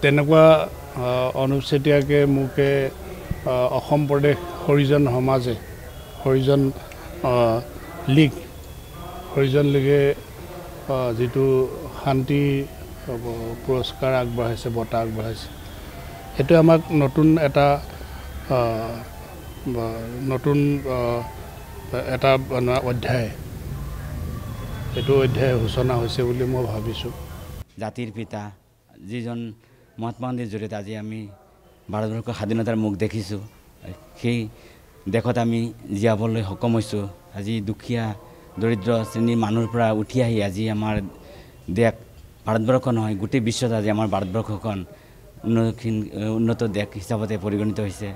তেনেকুৱা অনুপ চেতিয়াকে মোকে অসম প্ৰদেশ হৰিজন সমাজে হৰিজন লীগে যিটো শান্তি পুৰস্কাৰ আগবঢ়াইছে বঁটা আগবঢ়াইছে সেইটো আমাক নতুন এটা অধ্যায় এইটো অধ্যায় সূচনা হৈছে বুলি মই ভাবিছোঁ জাতিৰ পিতা যিজন মহাত্মা গান্ধীৰ জৰিয়তে আজি আমি ভাৰতবৰ্ষৰ স্বাধীনতাৰ মুখ দেখিছোঁ সেই দেশত আমি জীয়াবলৈ সক্ষম হৈছোঁ আজি দুখীয়া দৰিদ্ৰ শ্ৰেণীৰ মানুহৰ পৰা উঠি আহি আজি আমাৰ দেশ ভাৰতবৰ্ষ নহয় গোটেই বিশ্বত আজি আমাৰ ভাৰতবৰ্ষখন উন্নত দেশ হিচাপতে পৰিগণিত হৈছে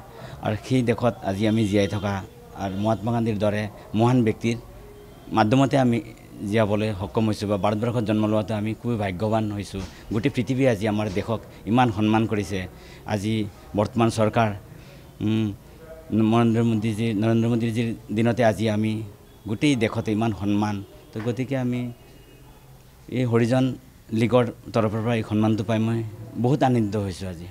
আৰু সেই দেশত আজি আমি জীয়াই থকা আৰু মহাত্মা গান্ধীৰ দৰে মহান ব্যক্তিৰ মাধ্যমতে আমি জীয়াবলৈ সক্ষম হৈছোঁ বা ভাৰতবৰ্ষত জন্ম লোৱাটো আমি খুবেই ভাগ্যৱান হৈছোঁ গোটেই পৃথিৱীয়ে আজি আমাৰ দেশক ইমান সন্মান কৰিছে আজি বৰ্তমান চৰকাৰ নৰেন্দ্ৰ মোদীজীৰ দিনতে আজি আমি গোটেই দেশতে ইমান সন্মান তো গতিকে আমি এই হৰিজন লীগৰ তৰফৰ পৰা এই সন্মানটো পাই মই বহুত আনন্দিত হৈছোঁ আজি